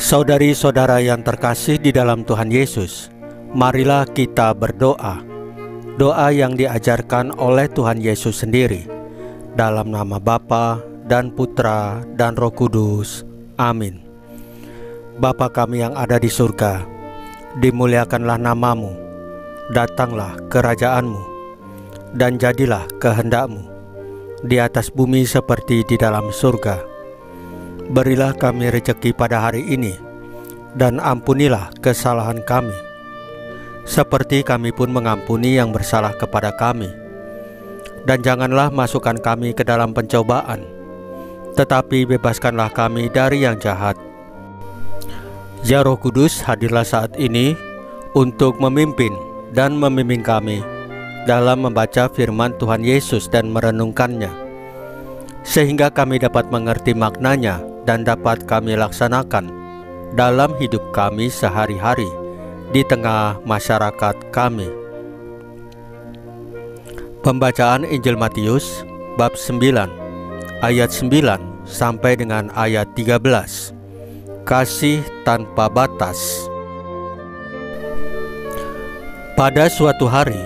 Saudari-saudara yang terkasih di dalam Tuhan Yesus, marilah kita berdoa. Doa yang diajarkan oleh Tuhan Yesus sendiri. Dalam nama Bapa dan Putra dan Roh Kudus. Amin. Bapa kami yang ada di surga, dimuliakanlah namamu, datanglah kerajaan-Mu, dan jadilah kehendak-Mu di atas bumi seperti di dalam surga. Berilah kami rezeki pada hari ini, dan ampunilah kesalahan kami, seperti kami pun mengampuni yang bersalah kepada kami. Dan janganlah masukkan kami ke dalam pencobaan, tetapi bebaskanlah kami dari yang jahat. Ya Roh Kudus, hadirlah saat ini untuk memimpin dan membimbing kami dalam membaca firman Tuhan Yesus dan merenungkannya, sehingga kami dapat mengerti maknanya dan dapat kami laksanakan dalam hidup kami sehari-hari di tengah masyarakat kami. Pembacaan Injil Matius bab 9 ayat 9 sampai dengan ayat 13. Kasih tanpa batas. Pada suatu hari,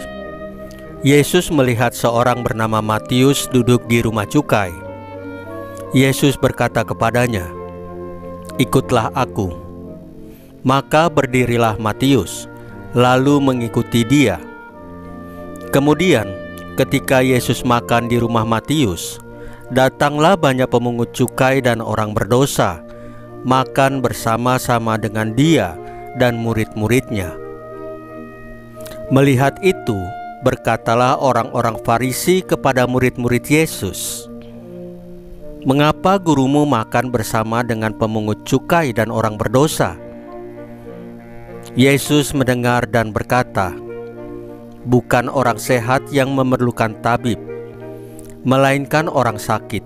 Yesus melihat seorang bernama Matius duduk di rumah cukai. Yesus berkata kepadanya, "Ikutlah aku." Maka berdirilah Matius, lalu mengikuti dia. Kemudian, ketika Yesus makan di rumah Matius, datanglah banyak pemungut cukai dan orang berdosa, makan bersama-sama dengan dia dan murid-muridnya. Melihat itu, berkatalah orang-orang Farisi kepada murid-murid Yesus, "Mengapa gurumu makan bersama dengan pemungut cukai dan orang berdosa?" Yesus mendengar dan berkata, "Bukan orang sehat yang memerlukan tabib, melainkan orang sakit.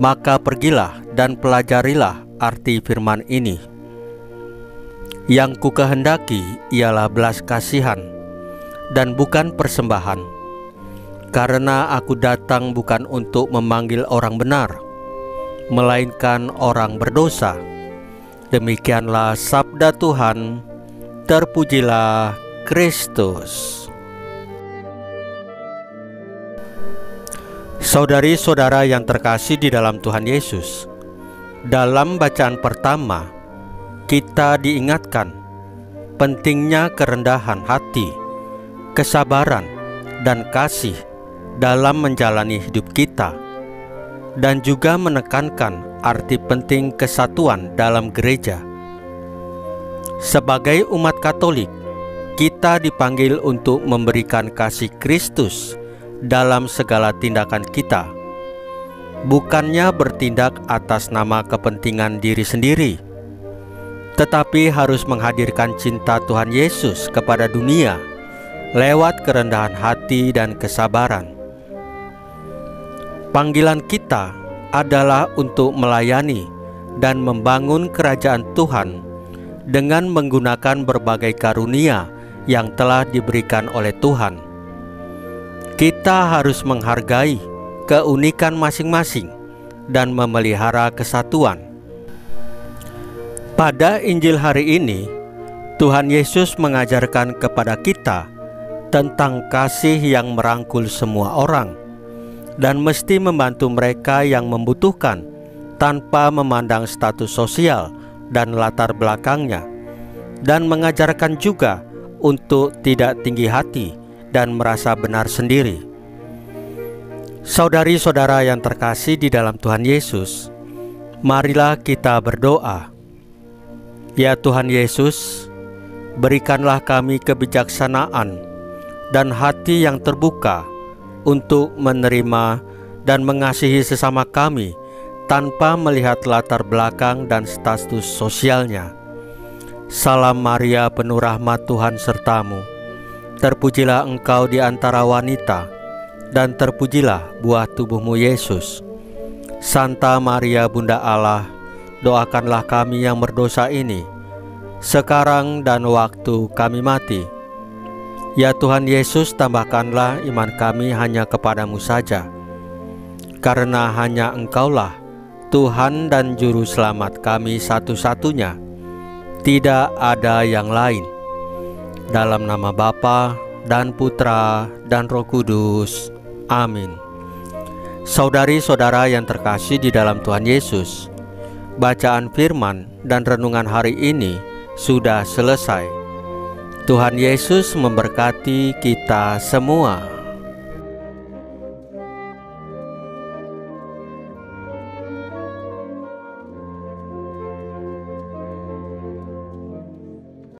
Maka pergilah dan pelajarilah arti firman ini. Yang kukehendaki ialah belas kasihan dan bukan persembahan, karena aku datang bukan untuk memanggil orang benar, melainkan orang berdosa." Demikianlah sabda Tuhan. Terpujilah Kristus. Saudari-saudara yang terkasih di dalam Tuhan Yesus, dalam bacaan pertama kita diingatkan pentingnya kerendahan hati, kesabaran, dan kasih dalam menjalani hidup kita, dan juga menekankan arti penting kesatuan dalam gereja. Sebagai umat Katolik, kita dipanggil untuk memberikan kasih Kristus dalam segala tindakan kita, bukannya bertindak atas nama kepentingan diri sendiri, tetapi harus menghadirkan cinta Tuhan Yesus kepada dunia lewat kerendahan hati dan kesabaran. Panggilan kita adalah untuk melayani dan membangun kerajaan Tuhan dengan menggunakan berbagai karunia yang telah diberikan oleh Tuhan. Kita harus menghargai keunikan masing-masing dan memelihara kesatuan. Pada Injil hari ini, Tuhan Yesus mengajarkan kepada kita tentang kasih yang merangkul semua orang dan mesti membantu mereka yang membutuhkan tanpa memandang status sosial dan latar belakangnya, dan mengajarkan juga untuk tidak tinggi hati dan merasa benar sendiri. Saudari-saudara yang terkasih di dalam Tuhan Yesus, marilah kita berdoa. Ya Tuhan Yesus, berikanlah kami kebijaksanaan dan hati yang terbuka untuk menerima dan mengasihi sesama kami tanpa melihat latar belakang dan status sosialnya. Salam Maria, penuh rahmat, Tuhan sertamu. Terpujilah engkau di antara wanita, dan terpujilah buah tubuhmu Yesus. Santa Maria Bunda Allah, doakanlah kami yang berdosa ini, sekarang dan waktu kami mati. Ya Tuhan Yesus, tambahkanlah iman kami hanya kepadamu saja, karena hanya Engkaulah Tuhan dan Juru Selamat kami satu-satunya. Tidak ada yang lain. Dalam nama Bapa dan Putra dan Roh Kudus. Amin. Saudari-saudara yang terkasih di dalam Tuhan Yesus, bacaan firman dan renungan hari ini sudah selesai. Tuhan Yesus memberkati kita semua.